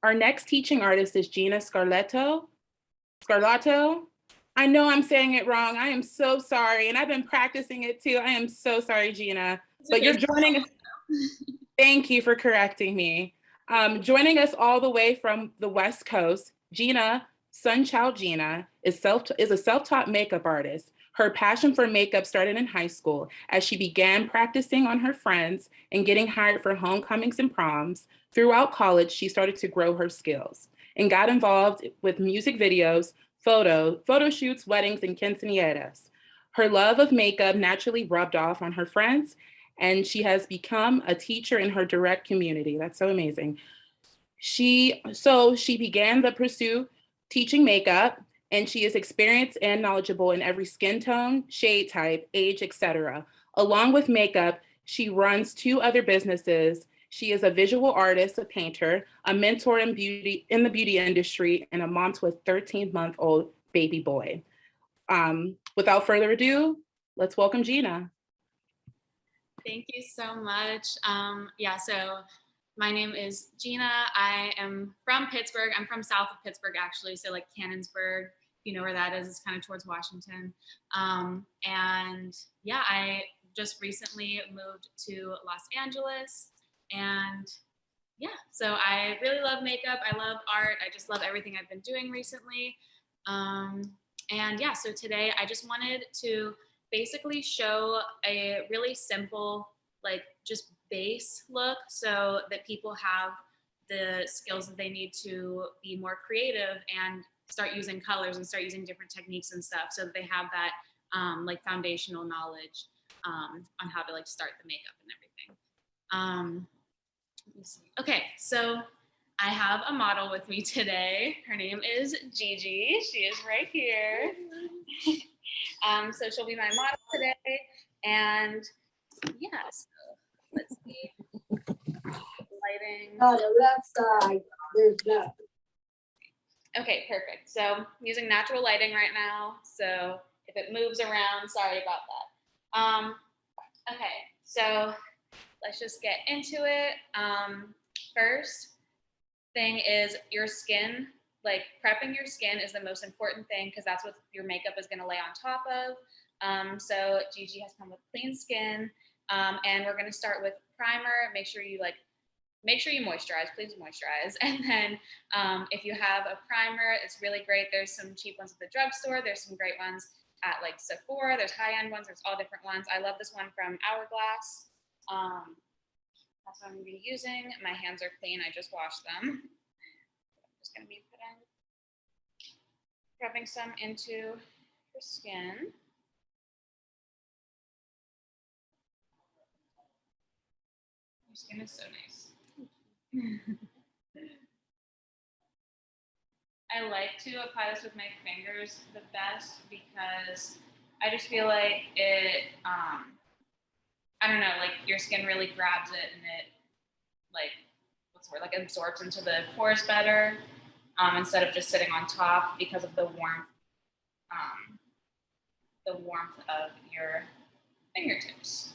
Our next teaching artist is Gina Scarleto. Scarlato. I know I'm saying it wrong. I am so sorry. And I've been practicing it too. I am so sorry, Gina. But you're joining. Thank you for correcting me. Joining us all the way from the West Coast, Gina, Sunchild Gina, is a self-taught makeup artist. Her passion for makeup started in high school as she began practicing on her friends and getting hired for homecomings and proms. Throughout college, she started to grow her skills and got involved with music videos, photo shoots, weddings, and quinceañeras. Her love of makeup naturally rubbed off on her friends, and she has become a teacher in her direct community. That's so amazing. She began the pursuit teaching makeup, and she is experienced and knowledgeable in every skin tone, shade type, age, etc. Along with makeup, she runs 2 other businesses. She is a visual artist, a painter, a mentor in the beauty industry, and a mom to a 13-month-old baby boy. Without further ado, let's welcome Gina. Thank you so much. So my name is Gina. I am from Pittsburgh. I'm from south of Pittsburgh, actually. So like Cannonsburg, you know where that is. It's kind of towards Washington. I just recently moved to Los Angeles. And yeah, so I really love makeup. I love art. I just love everything I've been doing recently. So today I just wanted to basically show a really simple, like just base look so that people have the skills that they need to be more creative and start using colors and start using different techniques and stuff so that they have that like foundational knowledge on how to like start the makeup and everything. Let me see. Okay, so I have a model with me today. Her name is Gigi. She is right here. So she'll be my model today. And yeah, so let's see. Lighting. On the left side, there's that. Okay, perfect. So I'm using natural lighting right now. So if it moves around, sorry about that. Okay, so let's just get into it. First thing is your skin. Like prepping your skin is the most important thing because that's what your makeup is going to lay on top of. So Gigi has come with clean skin, and we're going to start with primer. Make sure you moisturize. Please moisturize. And then if you have a primer, it's really great. There's some cheap ones at the drugstore. There's some great ones at like Sephora. There's high-end ones. There's all different ones. I love this one from Hourglass. That's what I'm going to be using. My hands are clean. I just washed them. I'm just going to be rubbing some into your skin. Your skin is so nice. I like to apply this with my fingers the best because I just feel like it, I don't know, like your skin really grabs it and it like absorbs into the pores better instead of just sitting on top because of the warmth of your fingertips.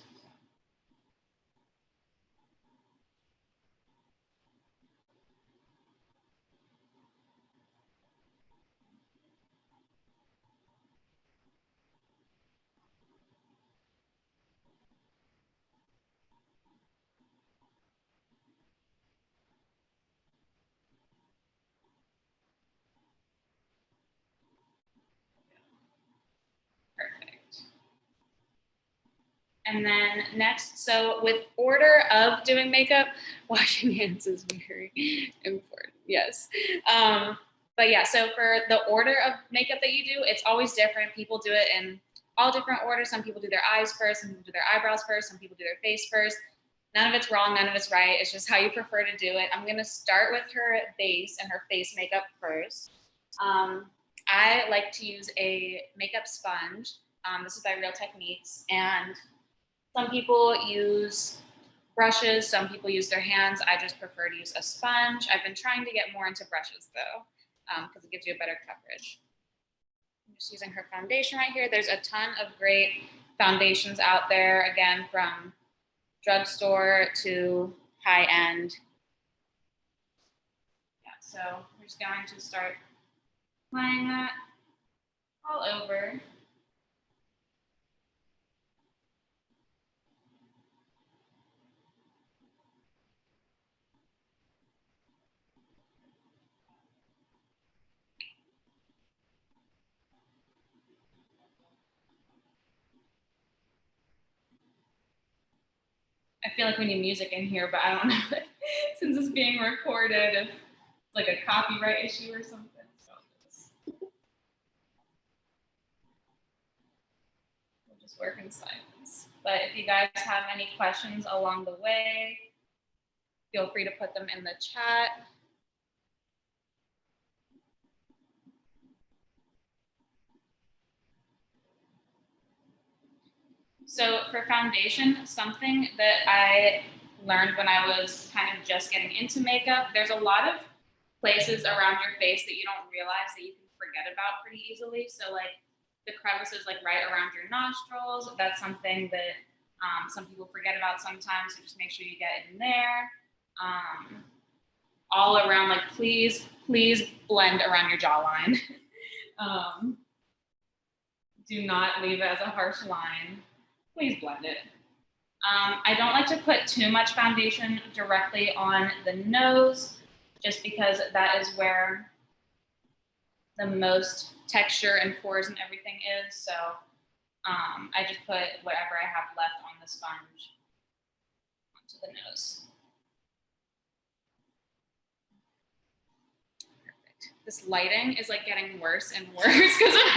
And then next, so with order of doing makeup, washing hands is very important, yes. But yeah, so for the order of makeup that you do, it's always different. People do it in all different orders. Some people do their eyes first, some people do their eyebrows first, some people do their face first. None of it's wrong, none of it's right. It's just how you prefer to do it. I'm gonna start with her base and her face makeup first. I like to use a makeup sponge. This is by Real Techniques, and some people use brushes, some people use their hands. I just prefer to use a sponge. I've been trying to get more into brushes though, because it gives you a better coverage. I'm just using her foundation right here. There's a ton of great foundations out there, again, from drugstore to high-end. Yeah, So we're just going to start applying that all over. I feel like we need music in here, but I don't know since it's being recorded, if it's like a copyright issue or something. So we'll just work in silence. But if you guys have any questions along the way, feel free to put them in the chat. So for foundation, something that I learned when I was kind of just getting into makeup, there's a lot of places around your face that you don't realize that you can forget about pretty easily. So like the crevices like right around your nostrils, that's something that some people forget about sometimes, so just make sure you get in there. All around, like please blend around your jawline. Do not leave it as a harsh line. Please blend it. I don't like to put too much foundation directly on the nose, just because that is where the most texture and pores and everything is. So I just put whatever I have left on the sponge onto the nose. Perfect. This lighting is like getting worse and worse because of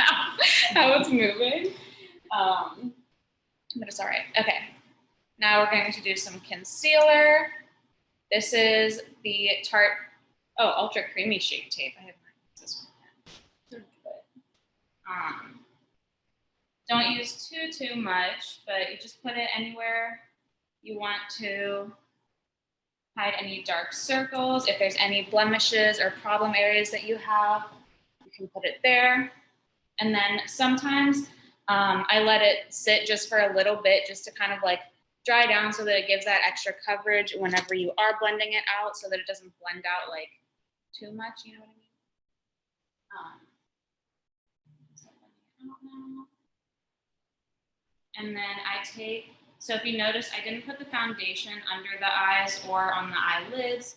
how it's moving. But it's all right. Okay. Now we're going to do some concealer. This is the Tarte, Ultra Creamy Shape Tape. I have this one. Don't use too much, but you just put it anywhere you want to hide any dark circles. If there's any blemishes or problem areas that you have, you can put it there. And then sometimes I let it sit just for a little bit, just to kind of like dry down so that it gives that extra coverage whenever you are blending it out, so that it doesn't blend out like too much, you know what I mean? And then I take, so if you notice, I didn't put the foundation under the eyes or on the eyelids.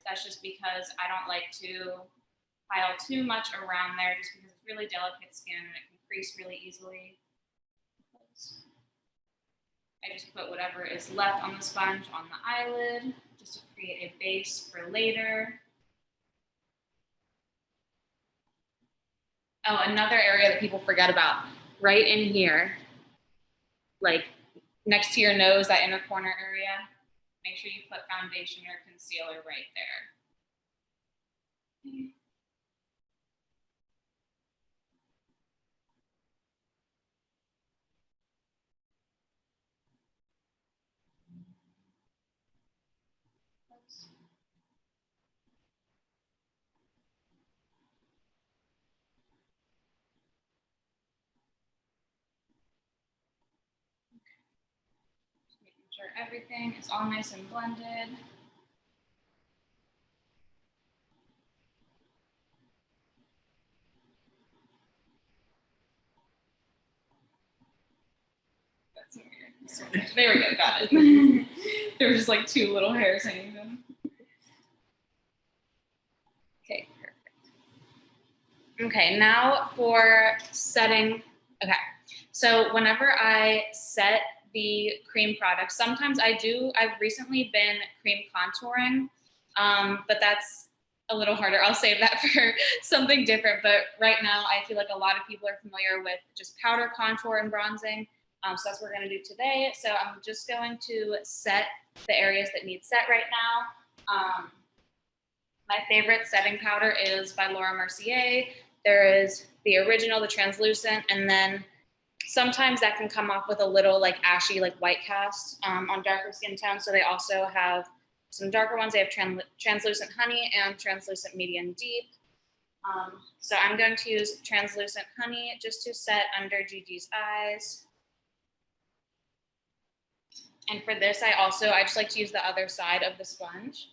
That's just because I don't like to pile too much around there, just because it's really delicate skin and it can crease really easily. I just put whatever is left on the sponge on the eyelid, just to create a base for later. Oh, another area that people forget about, right in here, like next to your nose, that inner corner area, make sure you put foundation or concealer right there. Okay. Making sure everything is all nice and blended. That's weird. There we go, got it. There were just like two little hairs hanging down. Okay, perfect. Okay, now for setting. Okay, so whenever I set the cream products, sometimes I've recently been cream contouring, but that's a little harder. I'll save that for something different, but right now I feel like a lot of people are familiar with just powder contour and bronzing, so that's what we're gonna do today. So I'm just going to set the areas that need set right now. My favorite setting powder is by Laura Mercier. There is the original, the translucent, and then sometimes that can come off with a little like ashy, like white cast on darker skin tones. So they also have some darker ones. They have translucent honey and translucent medium deep. So I'm going to use translucent honey just to set under Gigi's eyes. And for this, I just like to use the other side of the sponge.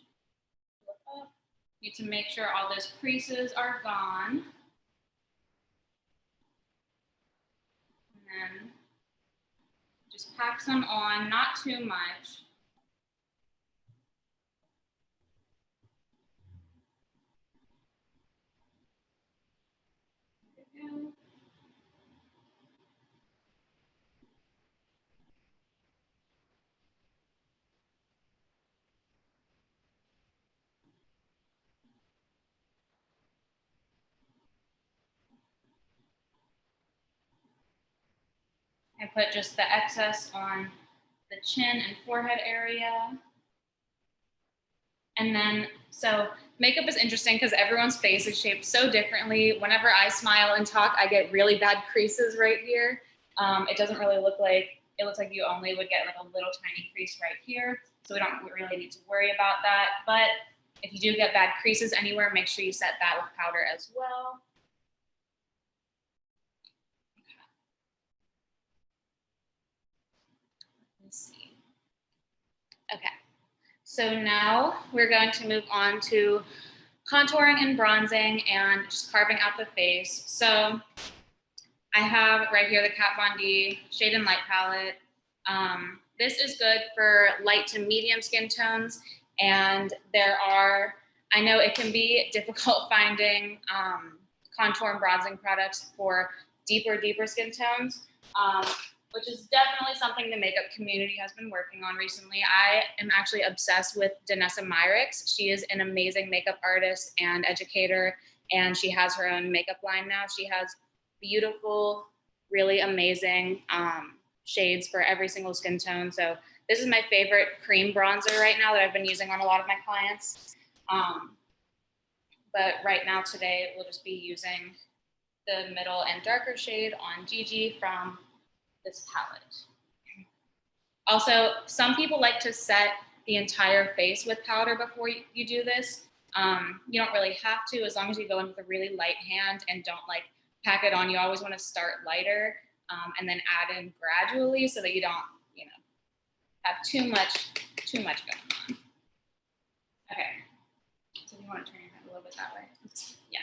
Need to make sure all those creases are gone. And then just pack some on, not too much. There we go. I put just the excess on the chin and forehead area. And then, so makeup is interesting because everyone's face is shaped so differently. Whenever I smile and talk, I get really bad creases right here. It doesn't really look like, it looks like you only would get like a little tiny crease right here. So we don't really need to worry about that. But if you do get bad creases anywhere, make sure you set that with powder as well. Let's see. Okay. So now we're going to move on to contouring and bronzing and just carving out the face. So I have right here the Kat Von D Shade and Light palette. This is good for light to medium skin tones. And I know it can be difficult finding contour and bronzing products for deeper skin tones. Which is definitely something the makeup community has been working on recently. I am actually obsessed with Danessa Myricks. She is an amazing makeup artist and educator, and she has her own makeup line now. She has beautiful, really amazing shades for every single skin tone. So this is my favorite cream bronzer right now that I've been using on a lot of my clients. But right now today, we'll just be using the middle and darker shade on Gigi from this palette. Also, some people like to set the entire face with powder before you do this. You don't really have to, as long as you go in with a really light hand and don't like pack it on. You always want to start lighter and then add in gradually so that you don't, have too much going on. Okay, so you want to turn your head a little bit that way. Yeah.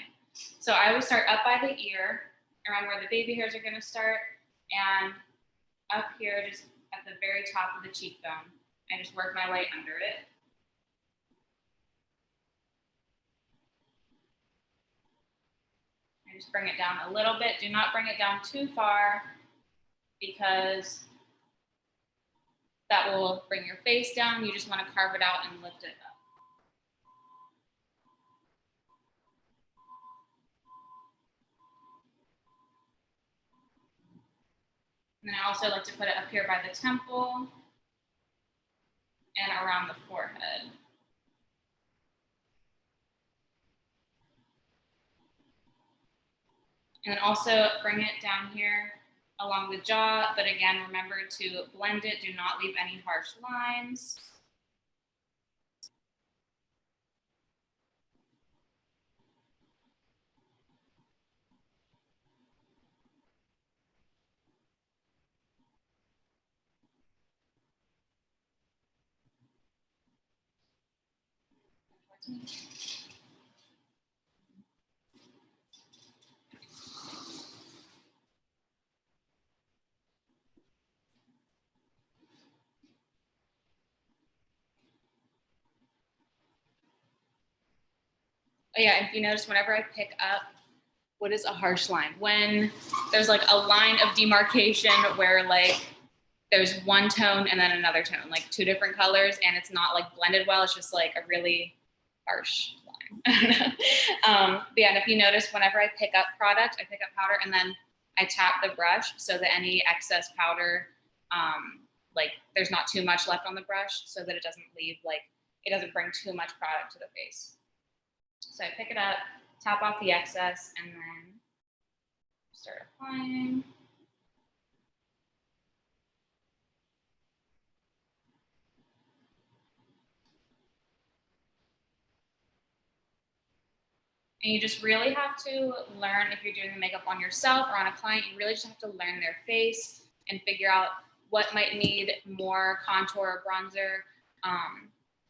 So I always start up by the ear, around where the baby hairs are going to start, and up here, just at the very top of the cheekbone. I just work my way under it. I just bring it down a little bit. Do not bring it down too far because that will bring your face down. You just want to carve it out and lift it up. And then I also like to put it up here by the temple and around the forehead. And then also bring it down here along the jaw, but again, remember to blend it. Do not leave any harsh lines. Oh yeah, if you notice, whenever I pick up, what is a harsh line? When there's like a line of demarcation where like there's one tone and then another tone, like two different colors, and it's not like blended well, it's just like a really harsh line. But yeah, and if you notice, whenever I pick up product, I pick up powder and then I tap the brush so that any excess powder, like there's not too much left on the brush so that it doesn't leave, like it doesn't bring too much product to the face. So I pick it up, tap off the excess, and then start applying. And you just really have to learn, if you're doing the makeup on yourself or on a client, you really just have to learn their face and figure out what might need more contour or bronzer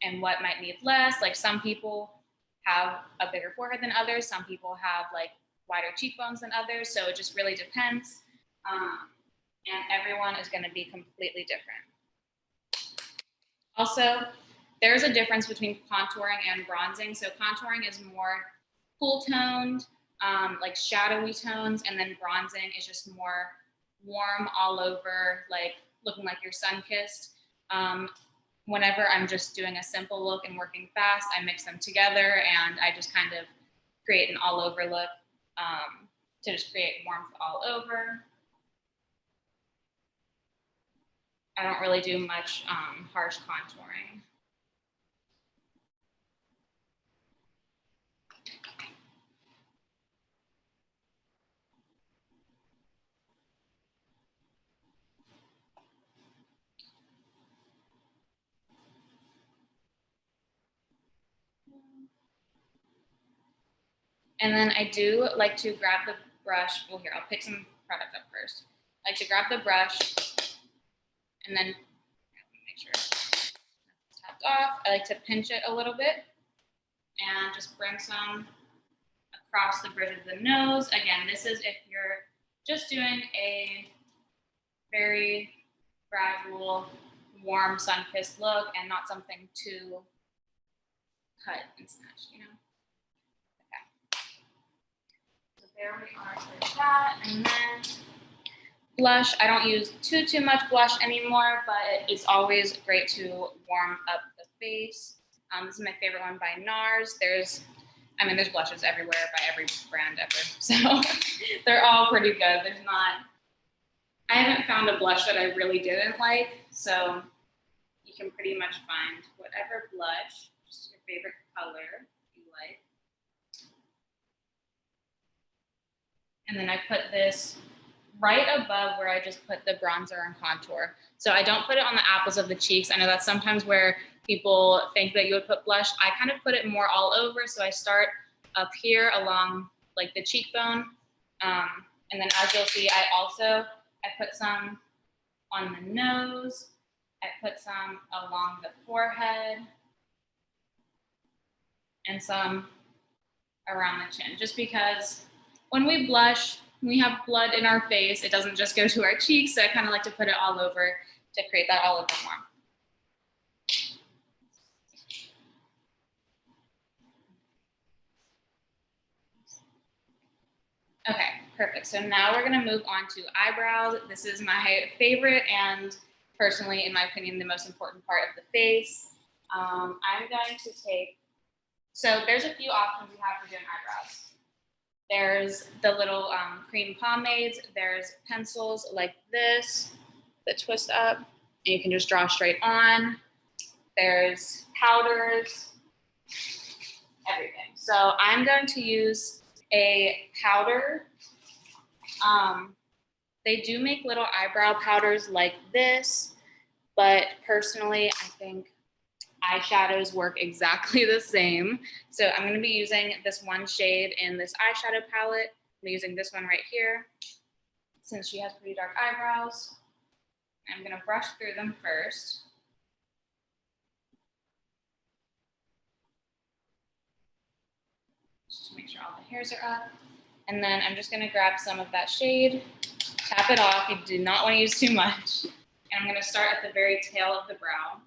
and what might need less. Like some people have a bigger forehead than others. Some people have like wider cheekbones than others. So it just really depends. And everyone is going to be completely different. Also, there's a difference between contouring and bronzing. So contouring is more cool toned, like shadowy tones, and then bronzing is just more warm all over, like looking like you're sun-kissed. Whenever I'm just doing a simple look and working fast, I mix them together and I just kind of create an all over look to just create warmth all over. I don't really do much harsh contouring. And then I do like to grab the brush. Well, here, I'll pick some product up first. I like to grab the brush and then make sure it's tapped off. I like to pinch it a little bit and just bring some across the bridge of the nose. Again, this is if you're just doing a very gradual, warm, sun-kissed look and not something too cut and snatched, you know? There we are for that. And then blush. I don't use too much blush anymore, but it's always great to warm up the face. This is my favorite one by NARS. There's blushes everywhere by every brand ever. So they're all pretty good. I haven't found a blush that I really didn't like. So you can pretty much find whatever blush, just your favorite color you like. And then I put this right above where I just put the bronzer and contour. So I don't put it on the apples of the cheeks. I know that's sometimes where people think that you would put blush. I kind of put it more all over. So I start up here along like the cheekbone. And then as you'll see, I put some on the nose. I put some along the forehead and some around the chin, just because when we blush, we have blood in our face. It doesn't just go to our cheeks. So I kind of like to put it all over to create that all over warmth. Okay, perfect. So now we're gonna move on to eyebrows. This is my favorite and personally, in my opinion, the most important part of the face. I'm going to take, so there's a few options you have for doing eyebrows. There's the little cream pomades. There's pencils like this that twist up and you can just draw straight on. There's powders, everything. So I'm going to use a powder. They do make little eyebrow powders like this, but personally, I think eyeshadows work exactly the same. So I'm going to be using this one shade in this eyeshadow palette. I'm using this one right here since she has pretty dark eyebrows. I'm going to brush through them first. Just to make sure all the hairs are up. And then I'm just going to grab some of that shade, tap it off. You do not want to use too much. And I'm going to start at the very tail of the brow.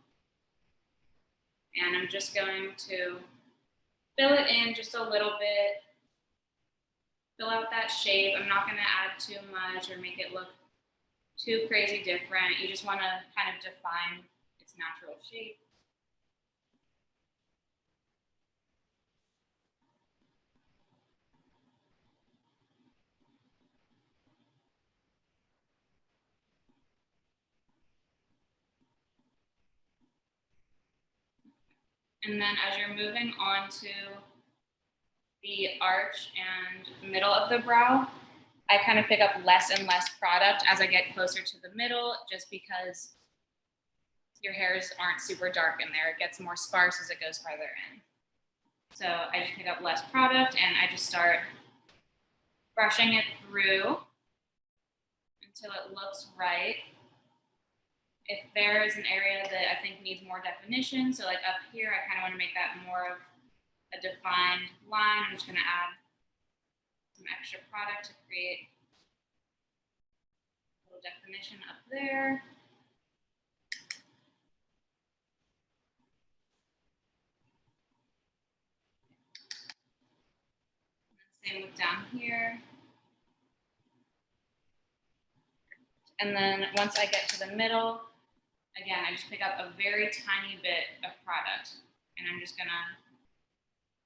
And I'm just going to fill it in just a little bit, fill out that shape. I'm not going to add too much or make it look too crazy different. You just want to kind of define its natural shape. And then as you're moving on to the arch and middle of the brow, I kind of pick up less and less product as I get closer to the middle, just because your hairs aren't super dark in there. It gets more sparse as it goes farther in. So I just pick up less product and I just start brushing it through until it looks right. If there is an area that I think needs more definition, so like up here, I kind of want to make that more of a defined line. I'm just gonna add some extra product to create a little definition up there. Same with down here. And then once I get to the middle, again, I just pick up a very tiny bit of product and I'm just gonna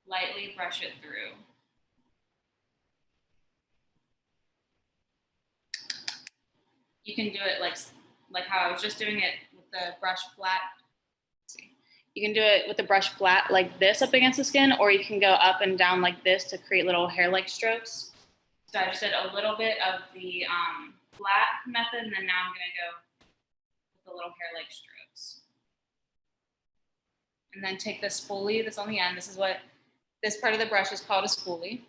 lightly brush it through. You can do it like how I was just doing it with the brush flat. Let's see. You can do it with the brush flat like this up against the skin, or you can go up and down like this to create little hair-like strokes. So I just did a little bit of the flat method, and then now I'm gonna go with the little hair-like strokes. And then take the spoolie that's on the end. This is what this part of the brush is called, a spoolie.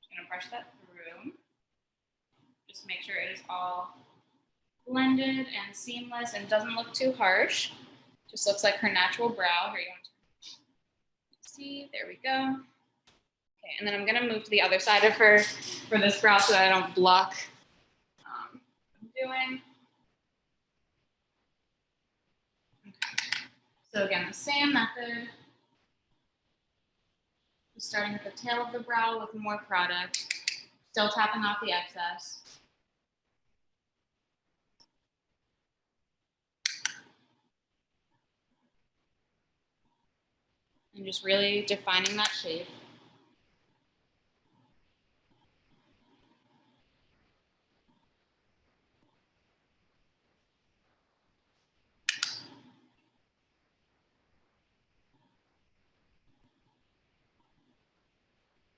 Just gonna brush that through. Just make sure it is all blended and seamless and doesn't look too harsh. Just looks like her natural brow. Here, you want to see, there we go. Okay, and then I'm gonna move to the other side of her for this brow so that I don't block what I'm doing. Okay. So again, the same method. Just starting at the tail of the brow with more product, still tapping off the excess. And just really defining that shape.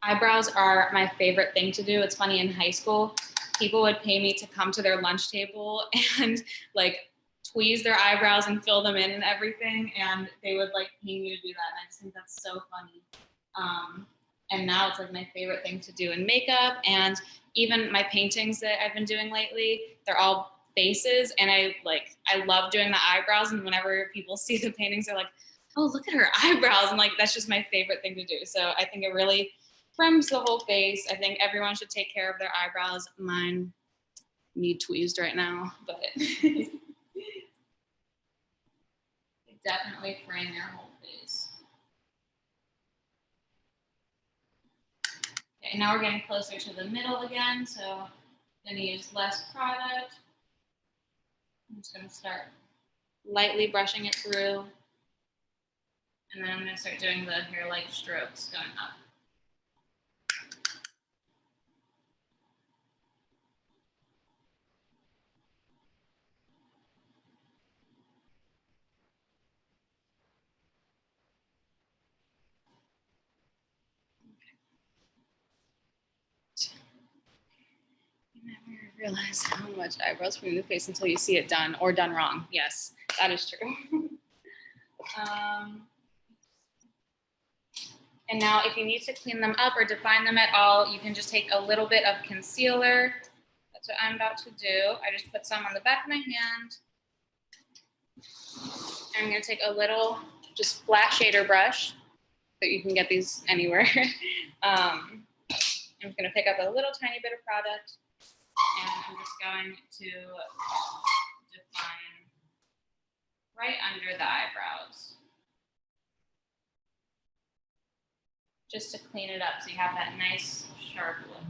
Eyebrows are my favorite thing to do. It's funny, in high school, people would pay me to come to their lunch table and like tweeze their eyebrows and fill them in and everything. And they would like pay me to do that. And I just think that's so funny. And now it's like my favorite thing to do in makeup. And even my paintings that I've been doing lately, they're all faces. And I love doing the eyebrows. And whenever people see the paintings, they're like, oh, look at her eyebrows. And like, that's just my favorite thing to do. So I think it really trims the whole face. I think everyone should take care of their eyebrows. Mine need tweezed right now, but they definitely frame your whole face. Okay, now we're getting closer to the middle again, so I'm gonna use less product. I'm just gonna start lightly brushing it through, and then I'm gonna start doing the hair-like strokes going up. You never realize how much eyebrows from the face until you see it done or done wrong. Yes, that is true. And now if you need to clean them up or define them at all, you can just take a little bit of concealer. That's what I'm about to do. I just put some on the back of my hand. And I'm gonna take a little just flat shader brush, so you can get these anywhere. I'm just gonna pick up a little tiny bit of product, and I'm just going to define right under the eyebrows, just to clean it up so you have that nice sharp look.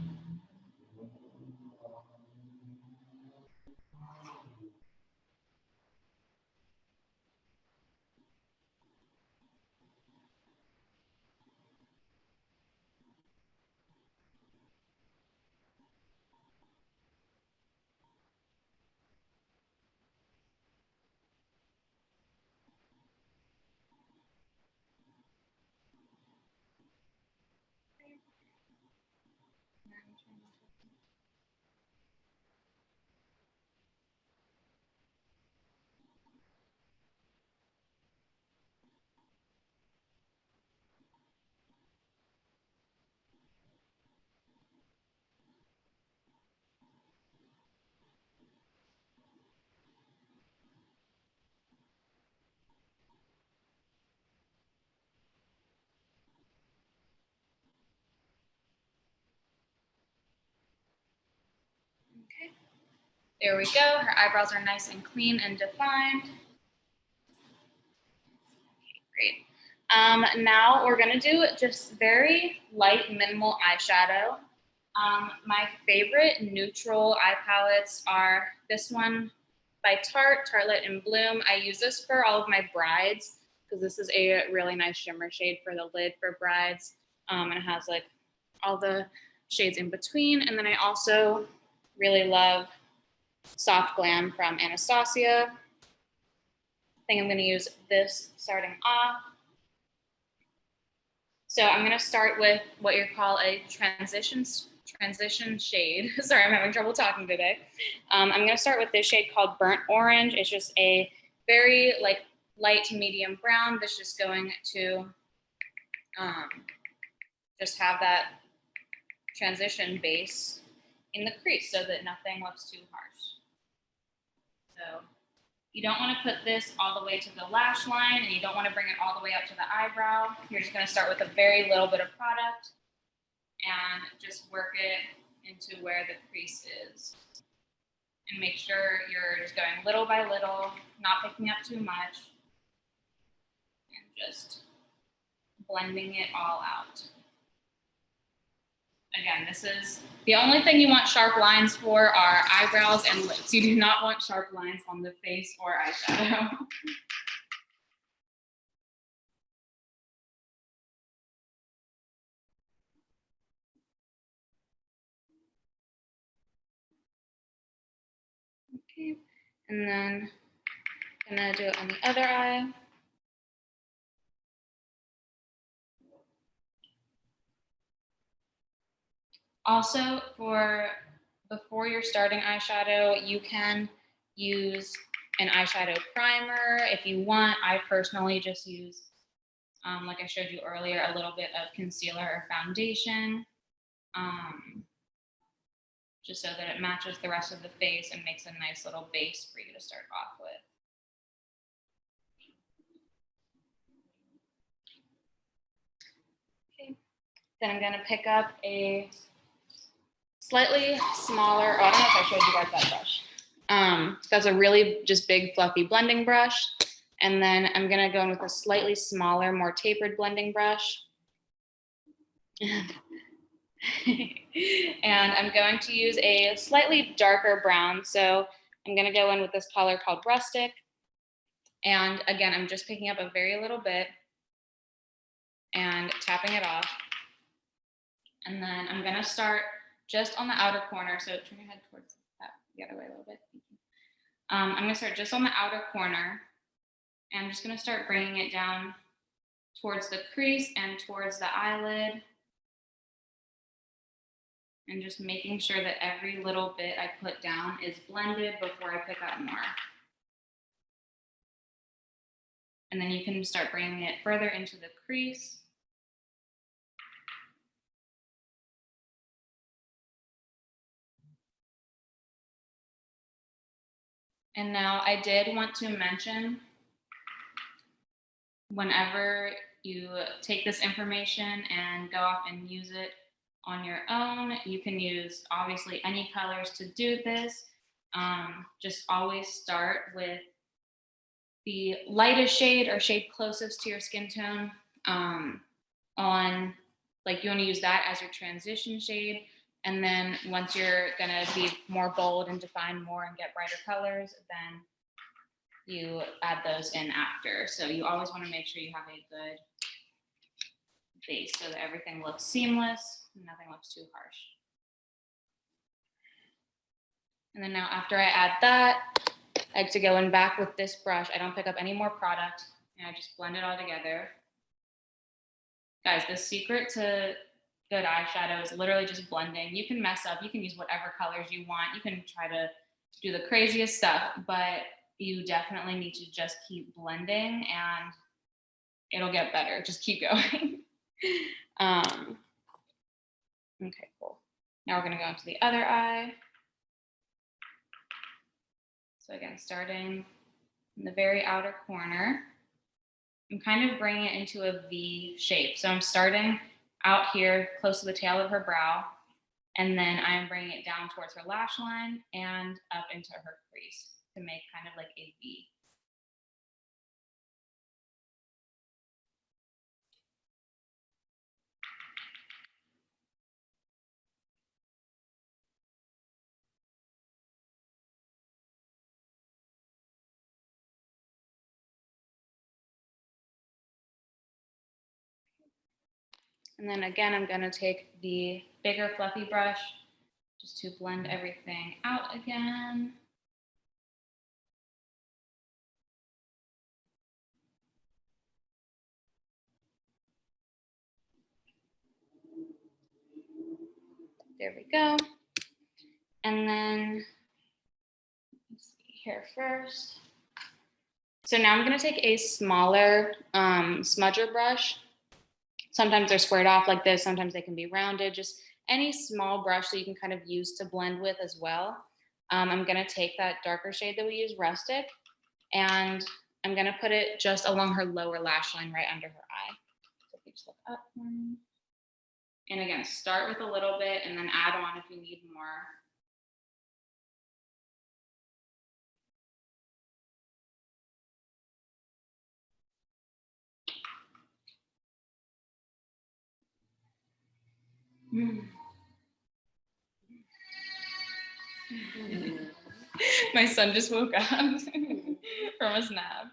There we go. Her eyebrows are nice and clean and defined. Okay, great. Now we're gonna do just very light, minimal eyeshadow. My favorite neutral eye palettes are this one by Tarte, Tartelette in Bloom. I use this for all of my brides because this is a really nice shimmer shade for the lid for brides. And it has like all the shades in between. And then I also really love Soft Glam from Anastasia. I think I'm gonna use this starting off. So I'm gonna start with what you call a transition shade. Sorry, I'm having trouble talking today. I'm gonna start with this shade called Burnt Orange. It's just a very like light to medium brown that's just going to just have that transition base in the crease so that nothing looks too harsh. So you don't want to put this all the way to the lash line and you don't want to bring it all the way up to the eyebrow. You're just going to start with a very little bit of product and just work it into where the crease is. And make sure you're just going little by little, not picking up too much, and just blending it all out. Again, this is the only thing you want sharp lines for are eyebrows and lips. You do not want sharp lines on the face or eyeshadow. Okay, and then I'm gonna do it on the other eye. Also, before you're starting eyeshadow, you can use an eyeshadow primer if you want. I personally just use, like I showed you earlier, a little bit of concealer or foundation, just so that it matches the rest of the face and makes a nice little base for you to start off with. Okay. Then I'm gonna pick up a slightly smaller, I don't know if I showed you guys that brush. That's a really just big fluffy blending brush. And then I'm gonna go in with a slightly smaller, more tapered blending brush. And I'm going to use a slightly darker brown. So I'm gonna go in with this color called Rustic. And again, I'm just picking up a very little bit and tapping it off. And then I'm gonna start just on the outer corner. So turn your head towards that, the other way a little bit. I'm gonna start just on the outer corner. And I'm just gonna start bringing it down towards the crease and towards the eyelid. And just making sure that every little bit I put down is blended before I pick up more. And then you can start bringing it further into the crease. And now I did want to mention, whenever you take this information and go off and use it on your own, you can use obviously any colors to do this. Just always start with the lightest shade or shade closest to your skin tone. Like you want to use that as your transition shade. And then once you're gonna be more bold and define more and get brighter colors, then you add those in after. So you always want to make sure you have a good base so that everything looks seamless and nothing looks too harsh. And then now after I add that, I like to go in back with this brush. I don't pick up any more product and I just blend it all together. Guys, the secret to good eyeshadow is literally just blending. You can mess up, you can use whatever colors you want. You can try to do the craziest stuff, but you definitely need to just keep blending and it'll get better. Just keep going. Okay, cool. Now we're gonna go into the other eye. So again, starting in the very outer corner, I'm kind of bringing it into a V shape. So I'm starting out here close to the tail of her brow, And then I'm bringing it down towards her lash line and up into her crease to make kind of like a V. And then again, I'm gonna take the bigger fluffy brush just to blend everything out again. There we go. And then, let's see here first. So now I'm gonna take a smaller smudger brush. Sometimes they're squared off like this, sometimes they can be rounded, just any small brush that you can kind of use to blend with as well. I'm gonna take that darker shade that we use, Rustic, and I'm gonna put it just along her lower lash line right under her eye. So if you just look up for me. And again, start with a little bit and then add on if you need more. My son just woke up from a nap.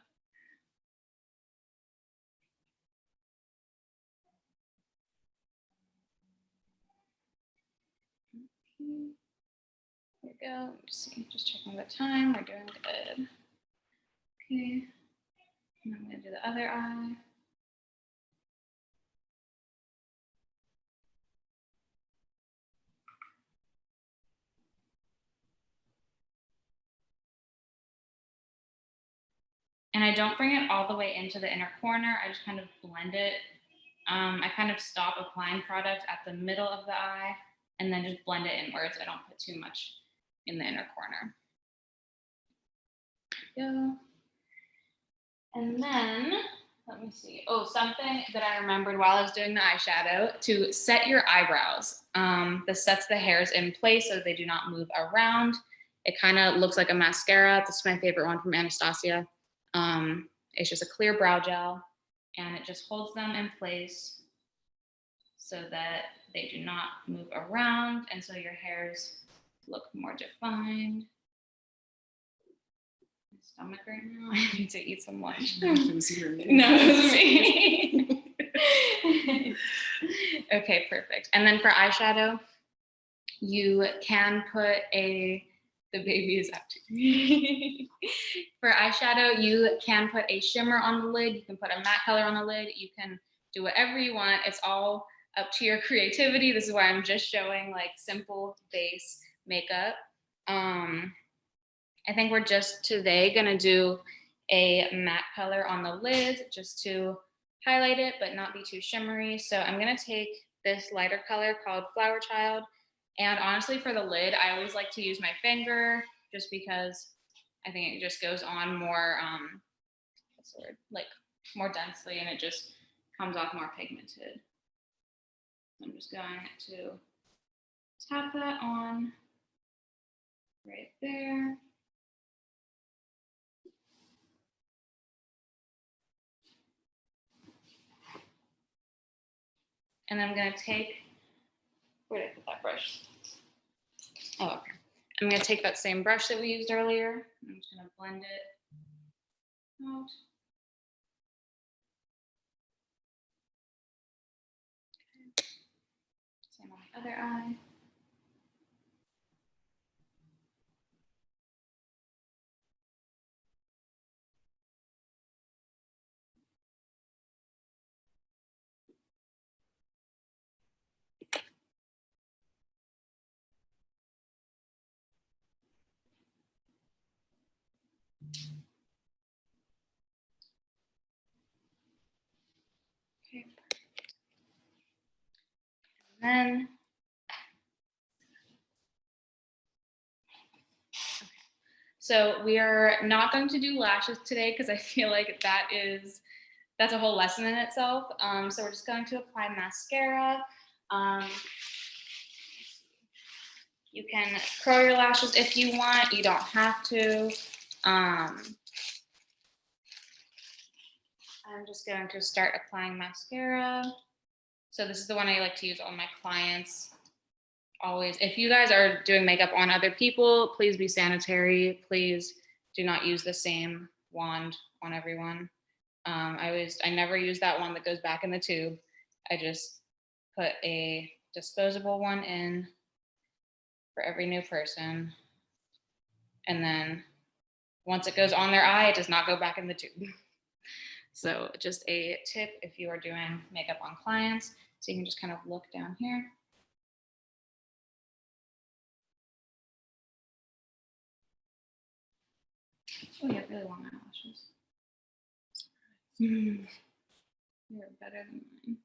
There we go. Just checking the time. We're doing good. Okay. And I'm going to do the other eye. And I don't bring it all the way into the inner corner. I just kind of blend it. I kind of stop applying product at the middle of the eye and then just blend it inwards. I don't put too much in the inner corner. There we go. And then, let me see. Oh, something that I remembered while I was doing the eyeshadow, to set your eyebrows. This sets the hairs in place so they do not move around. It kind of looks like a mascara. This is my favorite one from Anastasia. It's just a clear brow gel, and it just holds them in place so that they do not move around, and so your hairs look more defined. My stomach right now. I need to eat some lunch. No, it was me. Okay, perfect. And then for eyeshadow, you can put the baby is up to me. For eyeshadow, you can put a shimmer on the lid. You can put a matte color on the lid. You can do whatever you want. It's all up to your creativity. This is why I'm just showing like simple base makeup. I think we're just today gonna do a matte color on the lid just to highlight it, but not be too shimmery. So I'm gonna take this lighter color called Flower Child. And honestly, for the lid, I always like to use my finger just because I think it just goes on more, what's the word? Like more densely, and it just comes off more pigmented. I'm just going to tap that on right there. And I'm gonna take, where did I put that brush? Oh, okay. I'm gonna take that same brush that we used earlier. I'm just gonna blend it out. Okay. Same on the other eye. Okay. And then, okay. So we are not going to do lashes today because I feel like that's a whole lesson in itself. So we're just going to apply mascara. You can curl your lashes if you want. You don't have to. I'm just going to start applying mascara. So this is the one I like to use on my clients. Always, if you guys are doing makeup on other people, please be sanitary. Please do not use the same wand on everyone. I never use that one that goes back in the tube. I just put a disposable one in for every new person. And then once it goes on their eye, it does not go back in the tube. So just a tip if you are doing makeup on clients. So you can just kind of look down here. Oh, you have really long eyelashes. You're better than mine.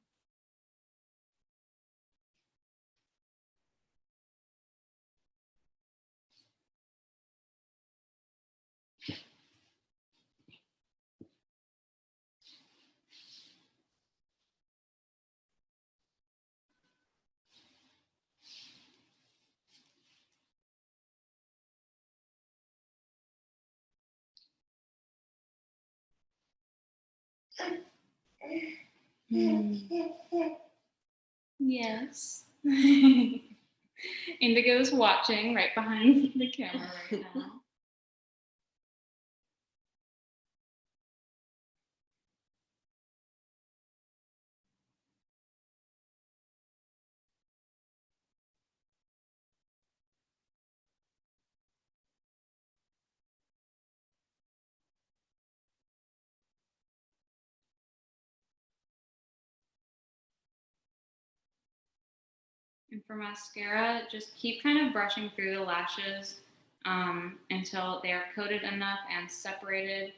Yes. Indigo is watching right behind the camera right now. And for mascara, just keep kind of brushing through the lashes until they are coated enough and separated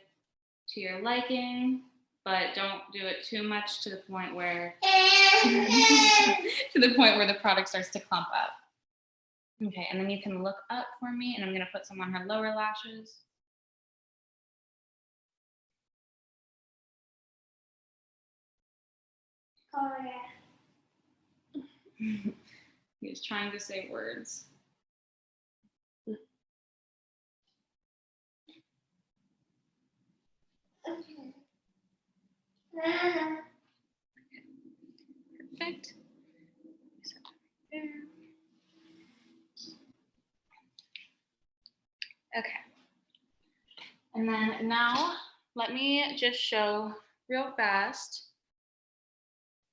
to your liking, but don't do it too much to the point where the product starts to clump up. Okay, and then you can look up for me, and I'm gonna put some on her lower lashes. Oh, yeah. He was trying to say words. Perfect. Okay. And then now let me just show real fast.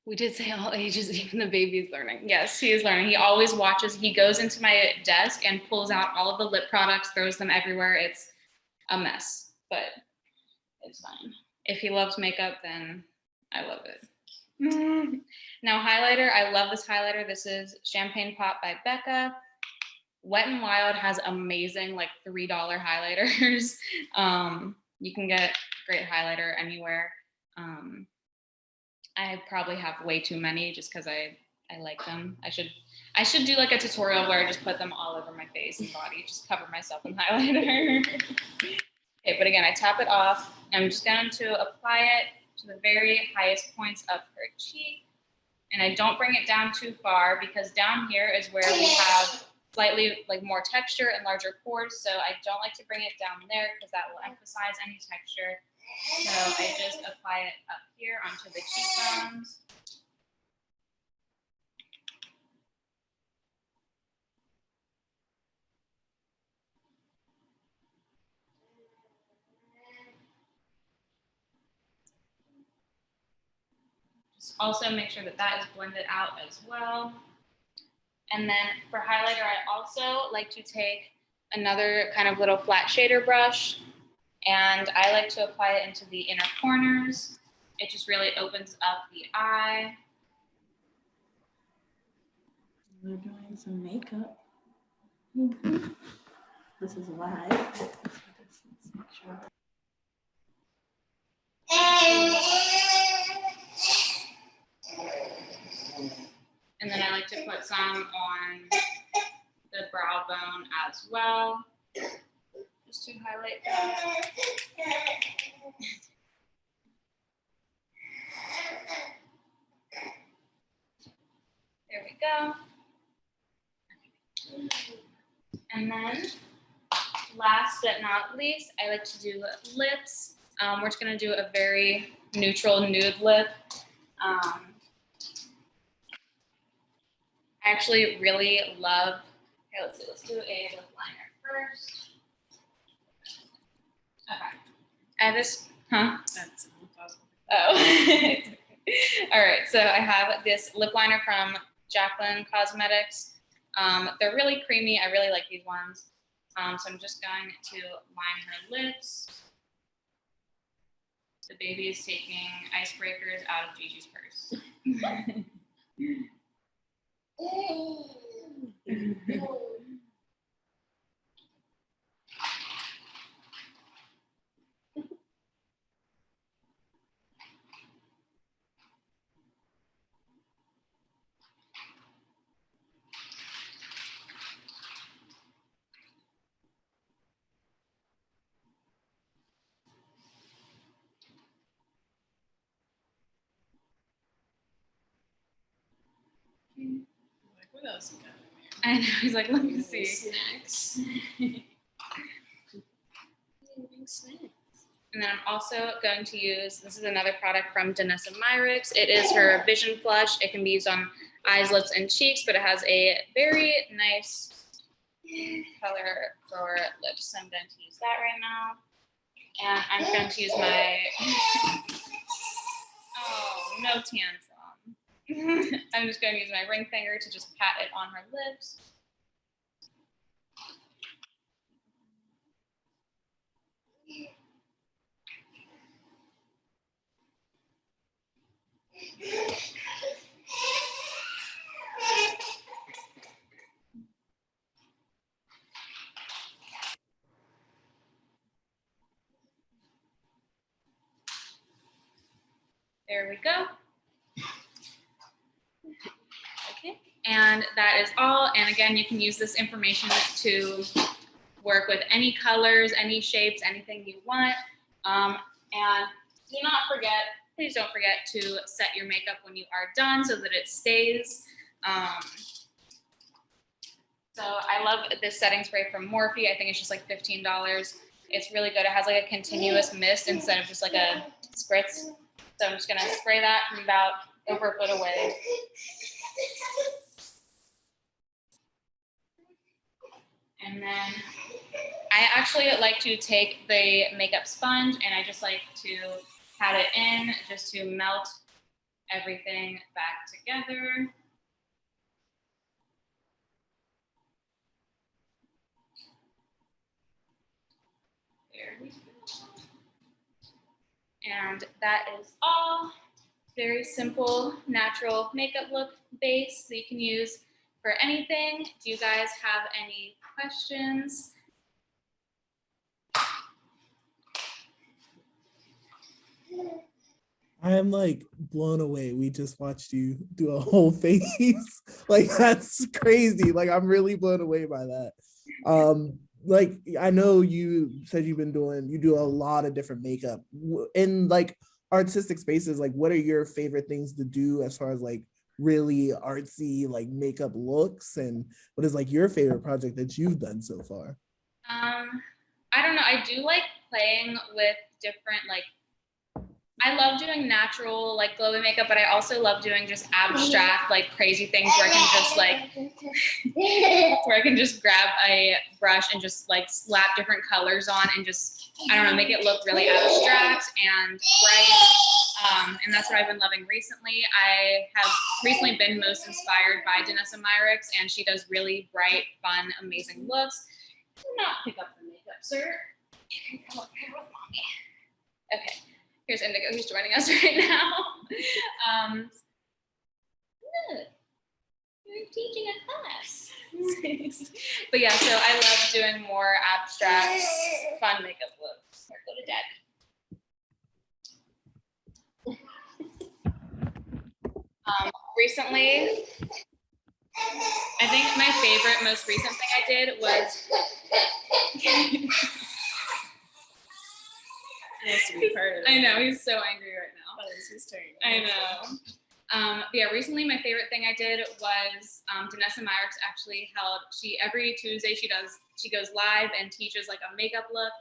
We did say all ages, even the baby's learning. Yes, he is learning. He always watches. He goes into my desk and pulls out all of the lip products, throws them everywhere. It's a mess, but it's fine. If he loves makeup, then I love it. Now highlighter, I love this highlighter. This is Champagne Pop by Becca. Wet n Wild has amazing like $3 highlighters. You can get great highlighter anywhere. I probably have way too many just because I like them. I should do like a tutorial where I just put them all over my face and body, just cover myself in highlighter. Okay, but again, I tap it off. I'm just going to apply it to the very highest points of her cheek. And I don't bring it down too far because down here is where we have slightly like more texture and larger pores. So I don't like to bring it down there because that will emphasize any texture. So I just apply it up here onto the cheekbones. Just also make sure that that is blended out as well. And then for highlighter, I also like to take another kind of little flat shader brush, and I like to apply it into the inner corners. It just really opens up the eye. We're doing some makeup. This is live. Let's make sure. And then I like to put some on the brow bone as well, just to highlight that. There we go. And then last but not least, I like to do lips. We're just gonna do a very neutral nude lip. I actually really love, okay, let's do a lip liner first. Okay, I have this, That's impossible. oh. All right, so I have this lip liner from Jacqueline Cosmetics. They're really creamy, I really like these ones. So I'm just going to line her lips. The baby is taking icebreakers out of Gigi's purse. Like, what else you got in there? I know, he's like, let me see. Snacks. And then I'm also going to use, this is another product from Danessa Myricks. It is her Vision Flush. It can be used on eyes, lips, and cheeks, but it has a very nice color for lips. So I'm going to use that right now. And I'm going to use my, oh, no tantrum. I'm just going to use my ring finger to just pat it on her lips. There we go. Okay, and that is all. And again, you can use this information to work with any colors, any shapes, anything you want. And do not forget, please don't forget to set your makeup when you are done so that it stays. So I love this setting spray from Morphe. I think it's just like $15. It's really good. It has like a continuous mist instead of just like a spritz. So I'm just gonna spray that from about over a foot away. And then I actually like to take the makeup sponge and I just like to pat it in just to melt everything back together. There we go. And that is all. Very simple, natural makeup look base that you can use for anything. Do you guys have any questions? I'm like blown away. We just watched you do a whole face. Like that's crazy. Like I'm really blown away by that. Like I know you said you do a lot of different makeup in like artistic spaces. Like what are your favorite things to do as far as like really artsy like makeup looks, and what is like your favorite project that you've done so far? I don't know. I do like playing with different like I love doing natural, like glowy makeup, but I also love doing just abstract, like crazy things where I can just like, where I can just grab a brush and just like slap different colors on and just, I don't know, make it look really abstract and bright. And that's what I've been loving recently. I have recently been most inspired by Danessa Myricks, and she does really bright, fun, amazing looks. Do not pick up the makeup, sir. You can come up here with mommy. Okay. Here's Indigo, who's joining us right now. Look, you're teaching a class. But yeah, so I love doing more abstract, fun makeup looks. Here, go to Dad. Recently, I think my favorite, most recent thing I did was He wants to be part of it. I know, he's so angry right now. But it's his turn. I know. But yeah, recently my favorite thing I did was Danessa Myrick's actually held. Every Tuesday she goes live and teaches like a makeup look.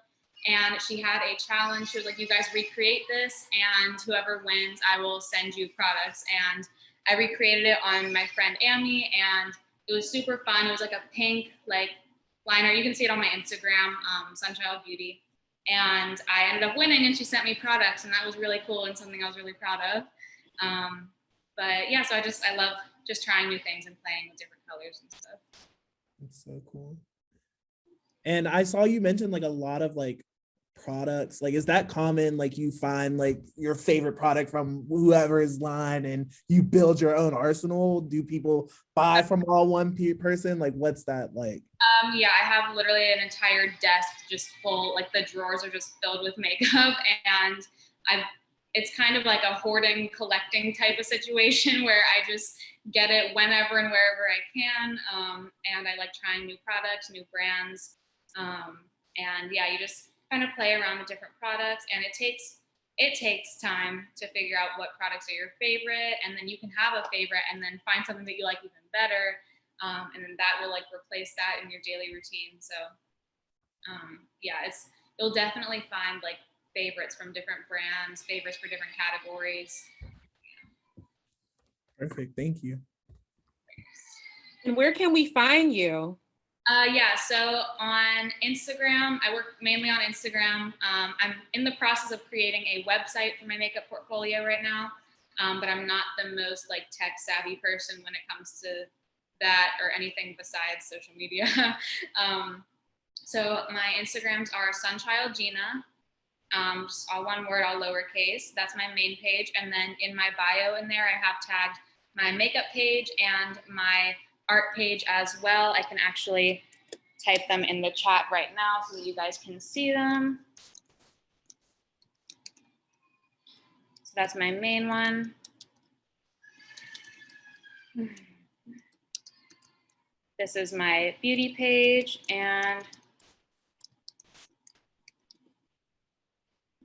And she had a challenge. She was like, you guys recreate this, and whoever wins, I will send you products. And I recreated it on my friend Amy, and it was super fun. It was like a pink like liner. You can see it on my Instagram, Sunchild Beauty. And I ended up winning, and she sent me products, and that was really cool and something I was really proud of. But yeah, so I love just trying new things and playing with different colors and stuff. That's so cool. And I saw you mention like a lot of like products. Like, is that common? Like, you find like your favorite product from whoever's line and you build your own arsenal? Do people buy from all one person? Like, what's that like? Yeah, I have literally an entire desk just full, like the drawers are just filled with makeup, and it's kind of like a hoarding, collecting type of situation where I just get it whenever and wherever I can. And I like trying new products, new brands. And yeah, you just kind of play around with different products, and it takes time to figure out what products are your favorite, and then you can have a favorite and then find something that you like even better. And then that will like replace that in your daily routine. So yeah, you'll definitely find like favorites from different brands, favorites for different categories. Perfect. Thank you. And where can we find you? Yeah, so on Instagram, I work mainly on Instagram. I'm in the process of creating a website for my makeup portfolio right now, but I'm not the most like tech savvy person when it comes to that or anything besides social media. So my Instagrams are Sunchild Gina, just all one word, all lowercase. That's my main page. And then in my bio in there, I have tagged my makeup page and my art page as well. I can actually type them in the chat right now so that you guys can see them. So that's my main one. This is my beauty page and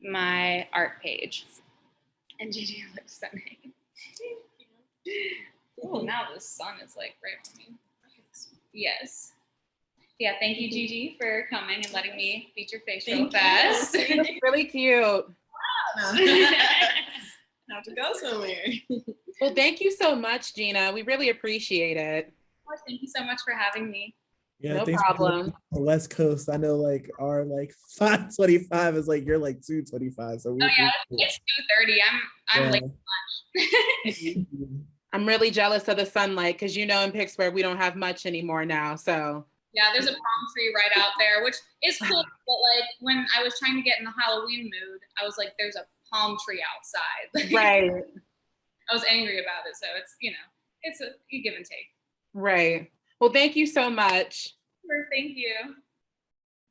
my art page. And Gigi looks stunning. Oh, now the sun is like right on me. Yes. Yeah, thank you, Gigi, for coming and letting me feature your face real fast. You look really cute. Have to go somewhere. Well, thank you so much, Gina. We really appreciate it. Of course, thank you so much for having me. Yeah, No thanks for coming problem. on the West Coast. I know like our like 5:25 is like you're like 2:25. So Oh yeah, it's 2:30. I'm late for lunch. I'm really jealous of the sunlight because you know in Pittsburgh we don't have much anymore now. So yeah, there's a palm tree right out there, which is cool. But like when I was trying to get in the Halloween mood, I was like, "There's a palm tree outside." right, I was angry about it, so it's it's a give and take. right. Well, thank you so much. Thank you.